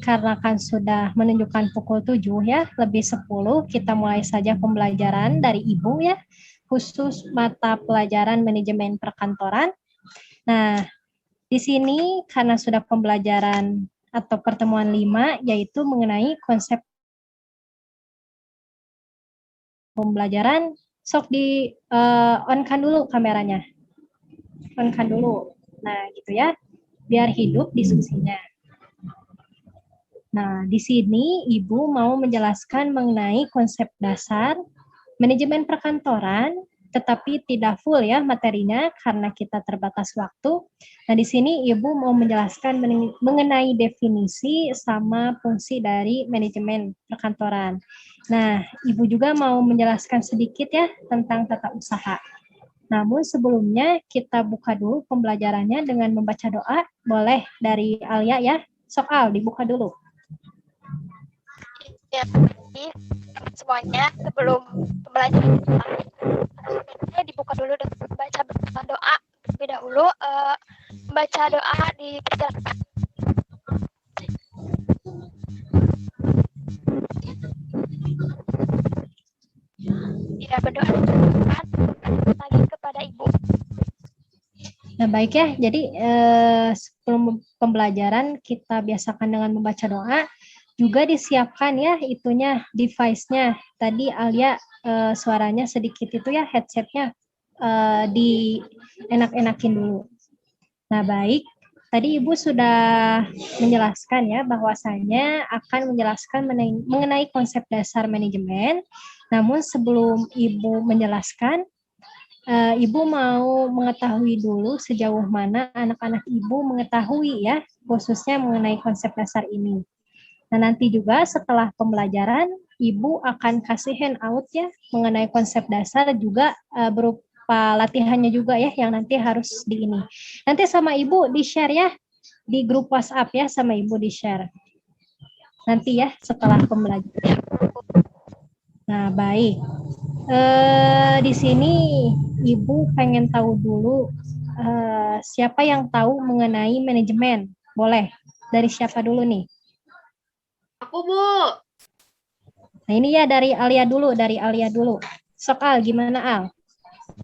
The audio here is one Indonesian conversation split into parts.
dikarenakan sudah menunjukkan pukul 7 ya, lebih 10, kita mulai saja pembelajaran dari Ibu ya, khusus mata pelajaran manajemen perkantoran. Nah, di sini karena sudah pembelajaran atau pertemuan 5, yaitu mengenai konsep pembelajaran, sok di on-kan dulu kameranya. On-kan dulu. Nah, gitu ya, biar hidup diskusinya. Nah, di sini Ibu mau menjelaskan mengenai konsep dasar manajemen perkantoran, tetapi tidak full ya materinya karena kita terbatas waktu. Nah, di sini Ibu mau menjelaskan mengenai definisi sama fungsi dari manajemen perkantoran. Nah, Ibu juga mau menjelaskan sedikit ya tentang tata usaha. Namun sebelumnya kita buka dulu pembelajarannya dengan membaca doa. Boleh dari Alia ya. Soal dibuka dulu. Ya, baik semuanya, sebelum pembelajaran dibuka dulu dengan membaca doa terlebih dahulu. Membaca doa dipersilakan. Ya, berdoa lagi kepada Ibu. Nah, baik ya. Jadi sebelum pembelajaran kita biasakan dengan membaca doa. Juga disiapkan ya itunya, device-nya. Tadi Alia suaranya sedikit itu ya, headset-nya di enak-enakin dulu. Nah, baik. Tadi Ibu sudah menjelaskan ya bahwasanya akan menjelaskan mengenai konsep dasar manajemen. Namun sebelum Ibu menjelaskan, Ibu mau mengetahui dulu sejauh mana anak-anak Ibu mengetahui ya, khususnya mengenai konsep dasar ini. Nah, nanti juga setelah pembelajaran, Ibu akan kasih handout ya mengenai konsep dasar juga berupa latihannya juga ya yang nanti harus di ini. Nanti sama Ibu di-share ya di grup WhatsApp ya, sama Ibu di-share. Nanti ya setelah pembelajaran. Nah, baik. Di sini Ibu pengen tahu dulu siapa yang tahu mengenai manajemen. Boleh dari siapa dulu nih? Aku, Bu. Nah, ini ya dari Alia dulu, Sok Al, gimana Al?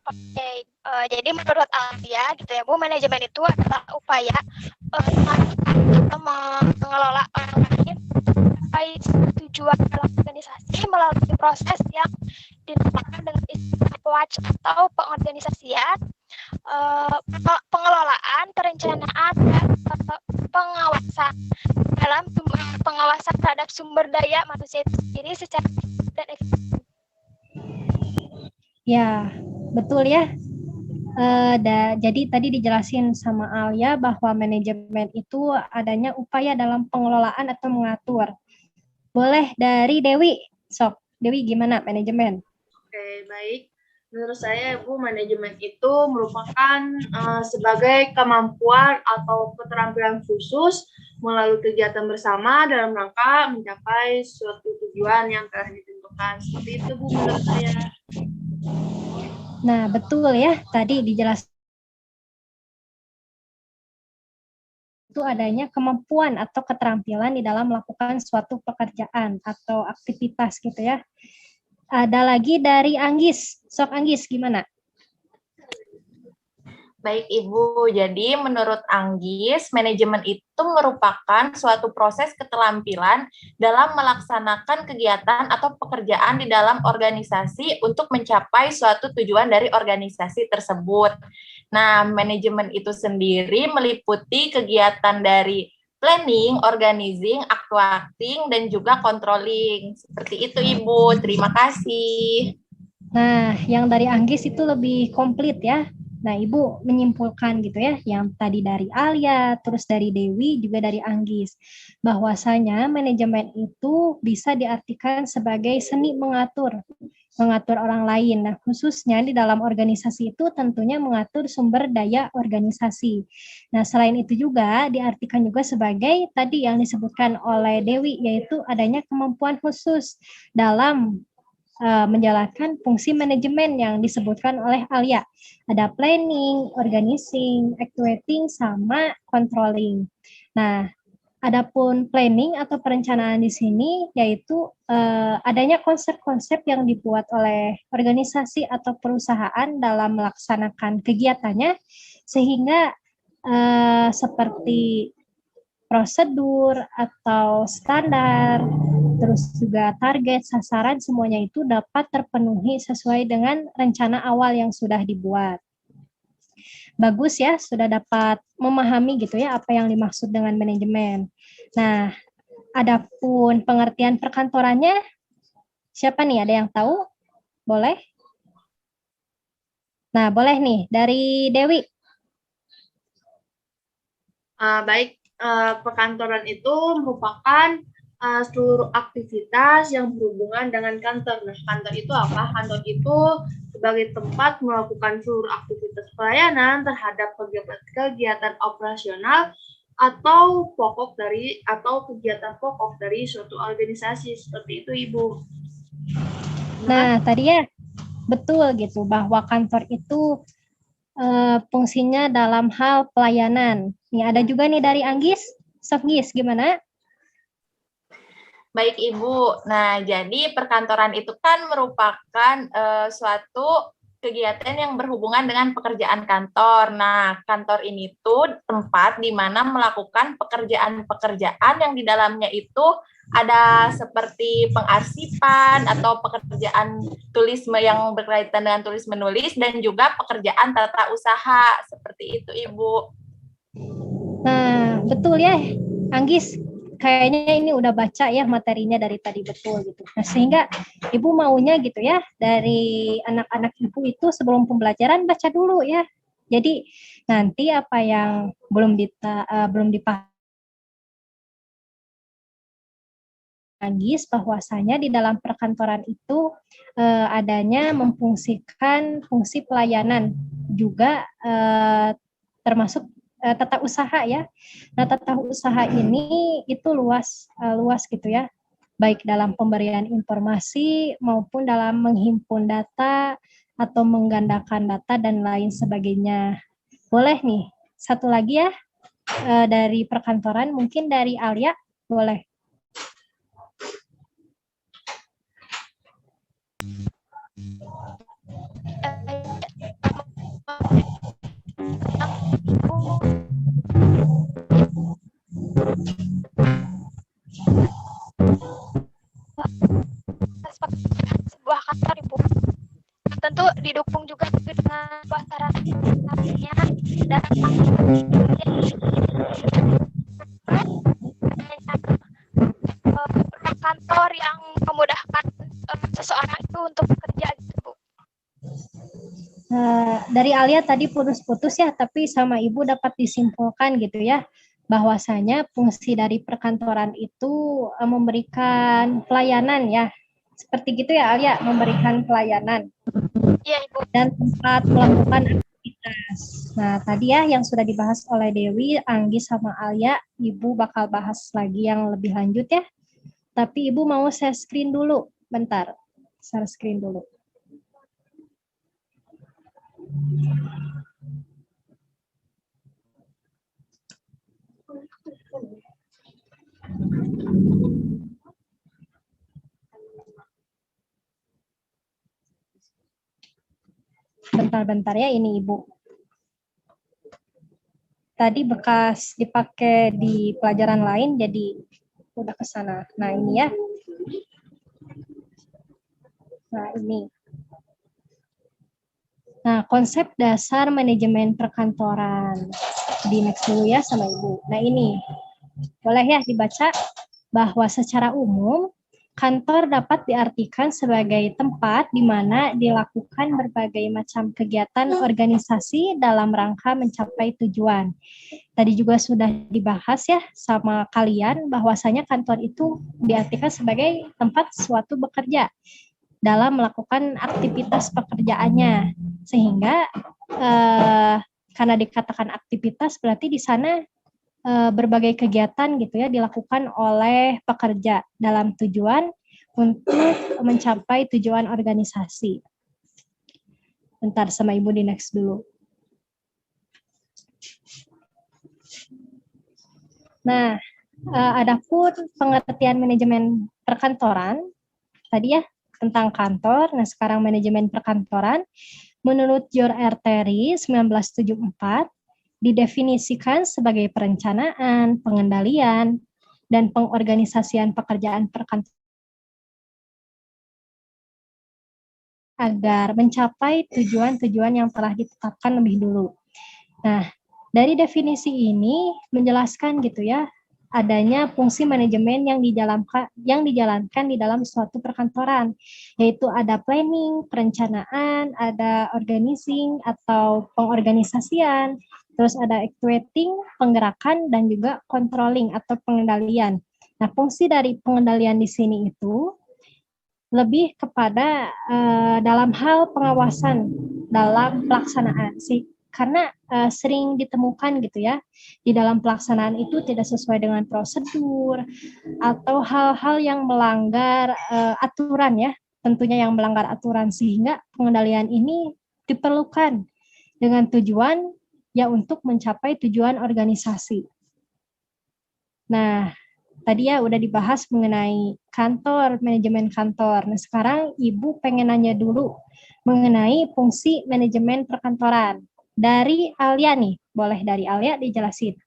Oke, jadi menurut Alia gitu ya Bu, manajemen itu adalah upaya mengelola orang lain sampai tujuan dalam organisasi melalui proses yang dinamakan dengan istilah PWACH atau pengorganisasian, pengelolaan, perencanaan, dan pengawasan dalam pengawasan terhadap sumber daya manusia itu sendiri secara dan efektif. Ya, betul ya. Jadi tadi dijelasin sama Alia bahwa manajemen itu adanya upaya dalam pengelolaan atau mengatur. Boleh dari Dewi. Sok, Dewi gimana manajemen? Oke, baik. Menurut saya, Bu, manajemen itu merupakan sebagai kemampuan atau keterampilan khusus melalui kegiatan bersama dalam rangka mencapai suatu tujuan yang telah ditentukan. Seperti itu, Bu, menurut saya. Nah, betul ya. Tadi dijelaskan itu adanya kemampuan atau keterampilan di dalam melakukan suatu pekerjaan atau aktivitas gitu ya. Ada lagi dari Anggis. Sok Anggis gimana? Baik Ibu, jadi menurut Anggis, manajemen itu merupakan suatu proses keterampilan dalam melaksanakan kegiatan atau pekerjaan di dalam organisasi untuk mencapai suatu tujuan dari organisasi tersebut. Nah, manajemen itu sendiri meliputi kegiatan dari planning, organizing, actuating, dan juga controlling. Seperti itu Ibu, terima kasih. Nah, yang dari Anggis itu lebih komplit ya. Nah, Ibu menyimpulkan gitu ya, yang tadi dari Alia, terus dari Dewi, juga dari Anggis, bahwasanya manajemen itu bisa diartikan sebagai seni mengatur orang lain. Nah, khususnya di dalam organisasi itu tentunya mengatur sumber daya organisasi. Nah, selain itu juga diartikan juga sebagai tadi yang disebutkan oleh Dewi, yaitu adanya kemampuan khusus dalam menjalankan fungsi manajemen yang disebutkan oleh Alia. Ada planning, organizing, actuating, sama controlling. Nah, Adapun planning atau perencanaan di sini yaitu adanya konsep-konsep yang dibuat oleh organisasi atau perusahaan dalam melaksanakan kegiatannya sehingga seperti prosedur atau standar, terus juga target, sasaran, semuanya itu dapat terpenuhi sesuai dengan rencana awal yang sudah dibuat. Bagus ya, sudah dapat memahami gitu ya apa yang dimaksud dengan manajemen. Nah, adapun pengertian perkantorannya, siapa nih? Ada yang tahu? Boleh? Nah, boleh nih dari Dewi. Baik, perkantoran itu merupakan seluruh aktivitas yang berhubungan dengan kantor. Nah, kantor itu apa? Kantor itu sebagai tempat melakukan seluruh aktivitas pelayanan terhadap kegiatan operasional atau kegiatan pokok dari suatu organisasi. Seperti itu, Ibu. Nah, tadi ya betul gitu bahwa kantor itu fungsinya dalam hal pelayanan. Nih ada juga nih dari Anggis. Safgis, gimana? Baik Ibu, nah jadi perkantoran itu kan merupakan suatu kegiatan yang berhubungan dengan pekerjaan kantor. Nah, kantor ini tuh tempat di mana melakukan pekerjaan-pekerjaan yang di dalamnya itu ada seperti pengarsipan atau pekerjaan tulisme yang berkaitan dengan tulis menulis dan juga pekerjaan tata usaha seperti itu Ibu. Nah, betul ya, Anggis. Kayaknya ini udah baca ya materinya dari tadi betul gitu. Nah, sehingga Ibu maunya gitu ya, dari anak-anak Ibu itu sebelum pembelajaran baca dulu ya. Jadi nanti apa yang belum dipahami Anggis bahwasanya di dalam perkantoran itu adanya memfungsikan fungsi pelayanan juga termasuk tata usaha ya. Nah, tata usaha ini itu luas gitu ya. Baik dalam pemberian informasi maupun dalam menghimpun data atau menggandakan data dan lain sebagainya. Boleh nih, satu lagi ya dari perkantoran, mungkin dari Alia, boleh. Sebuah kantor Ibu tentu didukung juga dengan sarana administrasinya dan kantor yang memudahkan seseorang itu untuk bekerja gitu Bu. Dari Alia tadi putus-putus ya, tapi sama Ibu dapat disimpulkan gitu ya, bahwasanya fungsi dari perkantoran itu memberikan pelayanan ya, seperti gitu ya Alia, memberikan pelayanan. Iya Ibu. Dan tempat melakukan aktivitas. Nah tadi ya yang sudah dibahas oleh Dewi, Anggi sama Alia, Ibu bakal bahas lagi yang lebih lanjut ya. Tapi Ibu mau share screen dulu, bentar, share screen dulu. Bentar-bentar ya ini Ibu. Tadi bekas dipakai di pelajaran lain jadi udah ke sana. Nah, ini ya. Nah, ini. Nah, konsep dasar manajemen perkantoran. Di next dulu ya sama Ibu. Nah, ini. Boleh ya dibaca bahwa secara umum kantor dapat diartikan sebagai tempat di mana dilakukan berbagai macam kegiatan organisasi dalam rangka mencapai tujuan. Tadi juga sudah dibahas ya sama kalian bahwasanya kantor itu diartikan sebagai tempat suatu bekerja dalam melakukan aktivitas pekerjaannya. Sehingga karena dikatakan aktivitas berarti di sana berbagai kegiatan gitu ya dilakukan oleh pekerja dalam tujuan untuk mencapai tujuan organisasi. Bentar sama Ibu di next dulu. Nah, Adapun pengertian manajemen perkantoran, tadi ya tentang kantor, nah sekarang manajemen perkantoran, menurut George R. Terry 1974, didefinisikan sebagai perencanaan, pengendalian, dan pengorganisasian pekerjaan perkantoran agar mencapai tujuan-tujuan yang telah ditetapkan lebih dulu. Nah, dari definisi ini menjelaskan gitu ya, adanya fungsi manajemen yang dijalankan di dalam suatu perkantoran, yaitu ada planning, perencanaan, ada organizing atau pengorganisasian, terus ada actuating, penggerakan, dan juga controlling atau pengendalian. Nah, fungsi dari pengendalian di sini itu lebih kepada dalam hal pengawasan dalam pelaksanaan sih, karena sering ditemukan gitu ya di dalam pelaksanaan itu tidak sesuai dengan prosedur atau hal-hal yang melanggar aturan ya, tentunya yang melanggar aturan, sehingga pengendalian ini diperlukan dengan tujuan ya untuk mencapai tujuan organisasi. Nah, tadi ya udah dibahas mengenai kantor, manajemen kantor. Nah, sekarang Ibu pengen nanya dulu mengenai fungsi manajemen perkantoran. Dari Alia nih, boleh dari Alia dijelasin.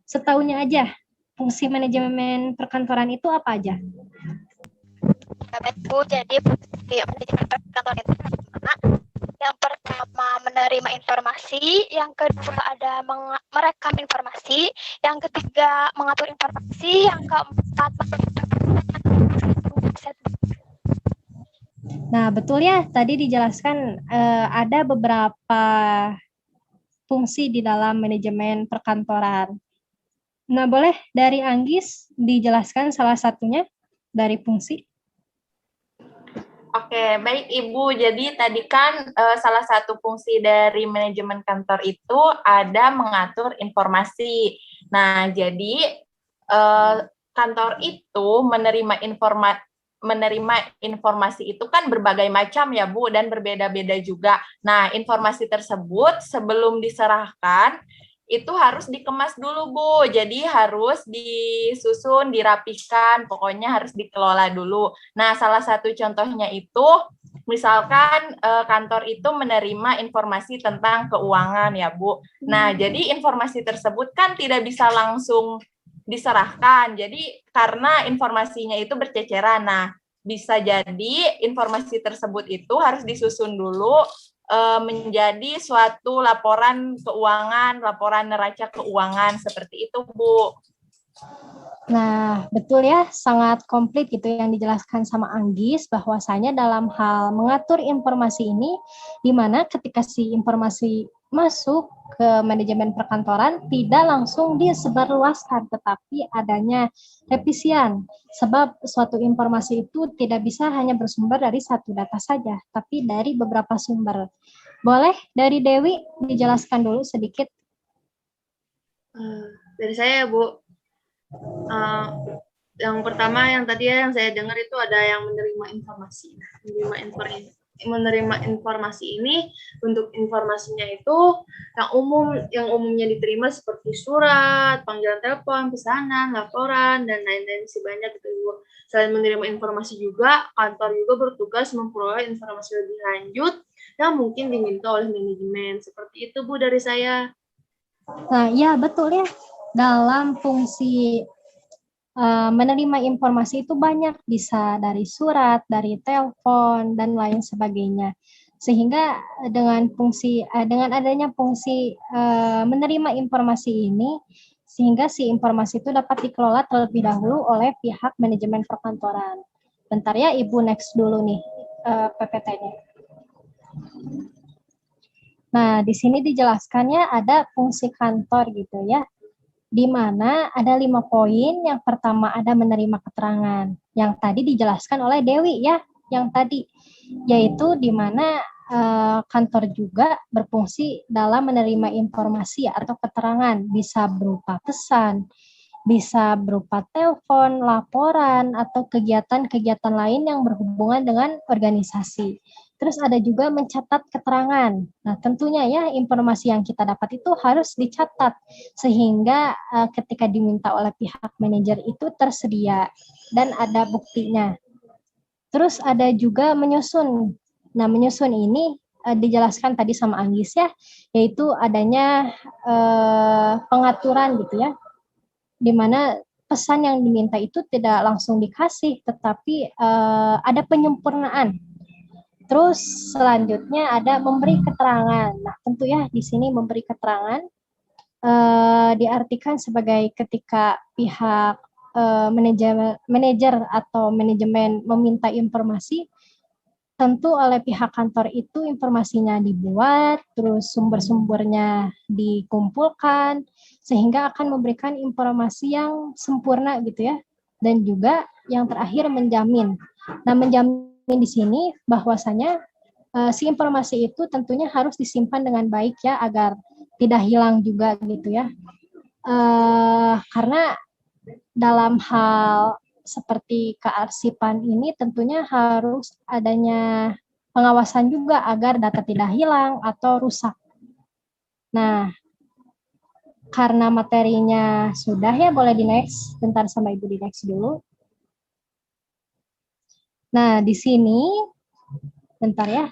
Setahunya aja, fungsi manajemen perkantoran itu apa aja? Bu, jadi fungsi manajemen perkantoran itu bagaimana? Yang pertama menerima informasi, yang kedua ada merekam informasi, yang ketiga mengatur informasi, yang keempat Nah, betul ya, tadi dijelaskan ada beberapa fungsi di dalam manajemen perkantoran. Nah, boleh dari Anggis dijelaskan salah satunya dari fungsi? Oke, baik Ibu. Jadi tadi kan salah satu fungsi dari manajemen kantor itu ada mengatur informasi. Nah, jadi kantor itu menerima informasi itu kan berbagai macam ya Bu, dan berbeda-beda juga. Nah, informasi tersebut sebelum diserahkan itu harus dikemas dulu Bu, jadi harus disusun, dirapikan, pokoknya harus dikelola dulu. Nah, salah satu contohnya itu misalkan kantor itu menerima informasi tentang keuangan ya Bu. Nah, jadi informasi tersebut kan tidak bisa langsung diserahkan, jadi karena informasinya itu berceceran. Nah, bisa jadi informasi tersebut itu harus disusun dulu menjadi suatu laporan keuangan, laporan neraca keuangan, seperti itu, Bu. Nah, betul ya, sangat komplit gitu yang dijelaskan sama Anggis, bahwasanya dalam hal mengatur informasi ini, di mana ketika si informasi masuk ke manajemen perkantoran, tidak langsung disebarluaskan, tetapi adanya revisian. Sebab suatu informasi itu tidak bisa hanya bersumber dari satu data saja, tapi dari beberapa sumber. Boleh dari Dewi dijelaskan dulu sedikit? Dari saya, Bu. Yang pertama yang tadi ya yang saya dengar itu ada yang menerima informasi. Menerima informasi ini, bentuk informasinya itu yang umumnya diterima seperti surat, panggilan telepon, pesanan, laporan, dan lain-lain sebanyak itu, Bu. Selain menerima informasi juga, kantor juga bertugas memperoleh informasi lebih lanjut yang mungkin diminta oleh manajemen. Seperti itu, Bu, dari saya. Nah, ya betul ya. Dalam fungsi menerima informasi itu banyak, bisa dari surat, dari telepon, dan lain sebagainya. Sehingga dengan adanya fungsi menerima informasi ini, sehingga si informasi itu dapat dikelola terlebih dahulu oleh pihak manajemen perkantoran. Bentar ya, Ibu next dulu nih PPT-nya. Nah, di sini dijelaskannya ada fungsi kantor gitu ya, di mana ada 5 poin. Yang pertama ada menerima keterangan, yang tadi dijelaskan oleh Dewi ya, yang tadi, yaitu di mana kantor juga berfungsi dalam menerima informasi atau keterangan, bisa berupa pesan, bisa berupa telepon, laporan, atau kegiatan-kegiatan lain yang berhubungan dengan organisasi. Terus ada juga mencatat keterangan. Nah, tentunya ya informasi yang kita dapat itu harus dicatat sehingga ketika diminta oleh pihak manajer itu tersedia dan ada buktinya. Terus ada juga menyusun. Nah, menyusun ini dijelaskan tadi sama Anggis ya, yaitu adanya pengaturan gitu ya, di mana pesan yang diminta itu tidak langsung dikasih, tetapi ada penyempurnaan. Terus selanjutnya ada memberi keterangan. Nah, tentu ya di sini memberi keterangan diartikan sebagai ketika pihak manajer atau manajemen meminta informasi, tentu oleh pihak kantor itu informasinya dibuat, terus sumber-sumbernya dikumpulkan, sehingga akan memberikan informasi yang sempurna gitu ya. Dan juga yang terakhir menjamin. Nah, menjamin di sini bahwasanya si informasi itu tentunya harus disimpan dengan baik ya, agar tidak hilang juga gitu ya. Karena dalam hal seperti kearsipan ini tentunya harus adanya pengawasan juga agar data tidak hilang atau rusak. Nah, karena materinya sudah ya, boleh di next. Bentar sama Ibu di next dulu. Nah, di sini, bentar ya.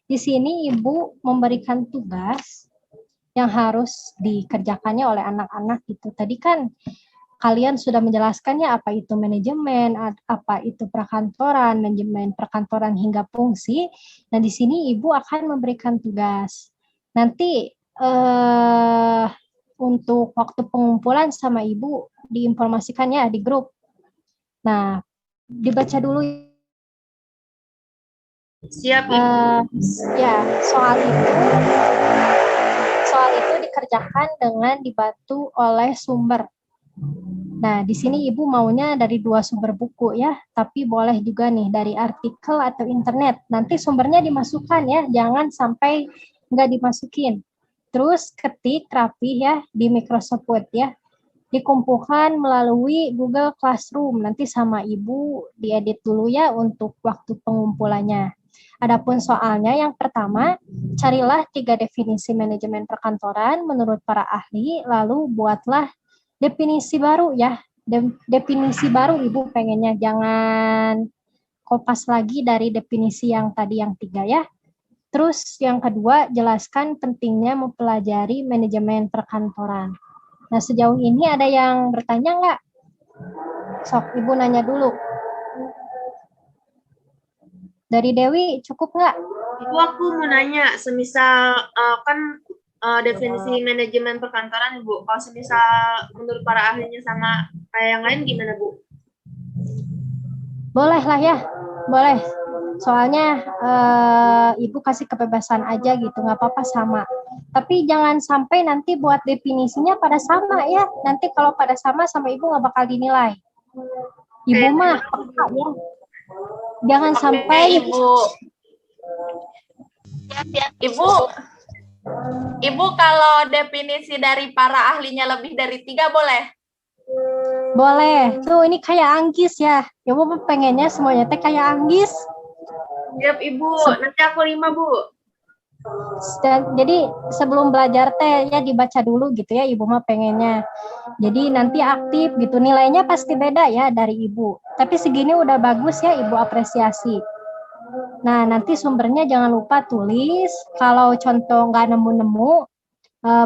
Di sini Ibu memberikan tugas yang harus dikerjakannya oleh anak-anak gitu. Tadi kan kalian sudah menjelaskan ya apa itu manajemen, apa itu perkantoran, manajemen perkantoran hingga fungsi. Nah, di sini Ibu akan memberikan tugas. Nanti untuk waktu pengumpulan sama Ibu diinformasikan ya di grup. Nah, dibaca dulu. Siap, Ibu. Ya, soal itu dikerjakan dengan dibantu oleh sumber. Nah, di sini Ibu maunya dari 2 sumber buku ya, tapi boleh juga nih dari artikel atau internet. Nanti sumbernya dimasukkan ya, jangan sampai nggak dimasukin. Terus ketik rapi ya di Microsoft Word ya. Dikumpulkan melalui Google Classroom. Nanti sama Ibu diedit dulu ya untuk waktu pengumpulannya. Adapun soalnya yang pertama, carilah 3 definisi manajemen perkantoran menurut para ahli, lalu buatlah definisi baru ya. Definisi baru Ibu pengennya, jangan kopas lagi dari definisi yang tadi yang 3 ya. Terus yang kedua, jelaskan pentingnya mempelajari manajemen perkantoran. Nah, sejauh ini ada yang bertanya nggak? Sok, Ibu nanya dulu. Dari Dewi, cukup nggak? Ibu, aku mau nanya, semisal kan definisi manajemen perkantoran, Bu. Kalau semisal menurut para ahlinya sama kayak yang lain gimana, Bu? Boleh lah ya, boleh. Soalnya Ibu kasih kebebasan aja gitu, nggak apa-apa sama. Tapi jangan sampai nanti buat definisinya pada sama ya. Nanti kalau pada sama Ibu nggak bakal dinilai. Ibu mah peka ya. Jangan sampai Ibu kalau definisi dari para ahlinya lebih dari 3 boleh? Boleh. Tuh ini kayak Anggis ya. Ibu pengennya semuanya teh kayak Anggis. Siap, Ibu. Nanti aku 5, Bu. Jadi sebelum belajar teh ya dibaca dulu gitu ya, Ibu mah pengennya. Jadi nanti aktif gitu, nilainya pasti beda ya dari Ibu. Tapi segini udah bagus ya, Ibu apresiasi. Nah, nanti sumbernya jangan lupa tulis. Kalau contoh nggak nemu-nemu,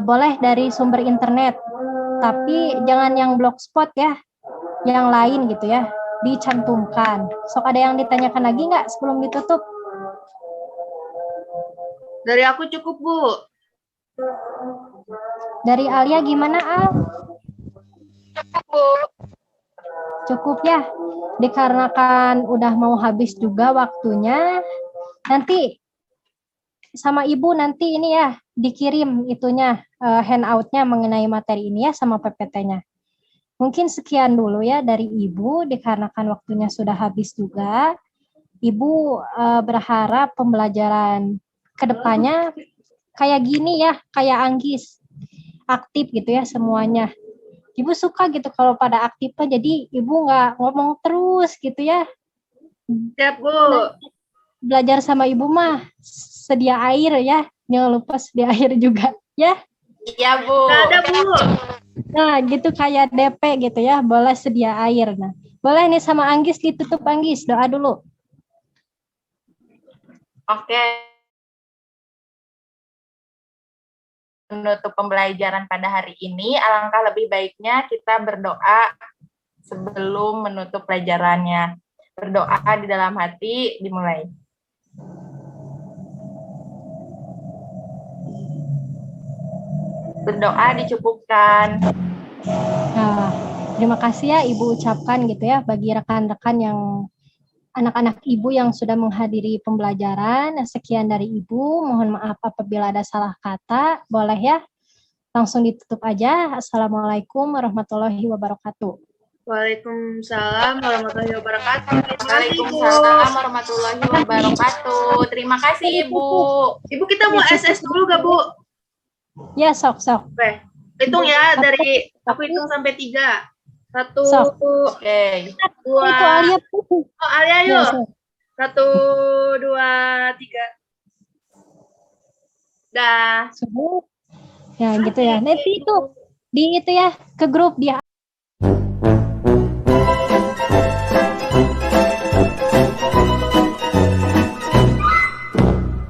boleh dari sumber internet. Tapi jangan yang blogspot ya, yang lain gitu ya, dicantumkan. Sok ada yang ditanyakan lagi nggak sebelum ditutup? Dari aku cukup, Bu. Dari Alia gimana, Al? Cukup, Bu. Cukup ya, dikarenakan udah mau habis juga waktunya. Nanti sama Ibu nanti ini ya, dikirim itunya, handout-nya mengenai materi ini ya sama PPT-nya. Mungkin sekian dulu ya dari Ibu, dikarenakan waktunya sudah habis juga. Ibu berharap pembelajaran kedepannya kayak gini ya, kayak Anggis, aktif gitu ya semuanya. Ibu suka gitu kalau pada aktifnya, jadi Ibu nggak ngomong terus gitu ya. Siap, Bu. belajar sama Ibu mah sedia air ya. Jangan lupa sedia air juga ya. Iya, Bu. Nggak ada, Bu. Nah, gitu kayak DP gitu ya. Boleh sedia air. Nah, boleh nih sama Anggis ditutup Anggis. Doa dulu. Oke. Menutup pembelajaran pada hari ini, alangkah lebih baiknya kita berdoa sebelum menutup pelajarannya. Berdoa di dalam hati, dimulai. Berdoa dicukupkan. Nah, terima kasih ya Ibu ucapkan gitu ya bagi rekan-rekan yang anak-anak Ibu yang sudah menghadiri pembelajaran. Sekian dari Ibu, mohon maaf apabila ada salah kata. Boleh ya? Langsung ditutup aja. Assalamualaikum warahmatullahi wabarakatuh. Waalaikumsalam warahmatullahi wabarakatuh. Terima kasih, Bu. Waalaikumsalam warahmatullahi wabarakatuh. Terima kasih, Ibu. Ibu, kita mau SS dulu gak, Bu? Ya, sok. Oke. Hitung ya, dari aku hitung sampai 3. 1, Sok. Oke. 2. Itu Alia. Oh, Alia, Ya, yuk. sok. 1, 2, 3. Dah. Ya, gitu ya. Nanti itu di itu ya ke grup dia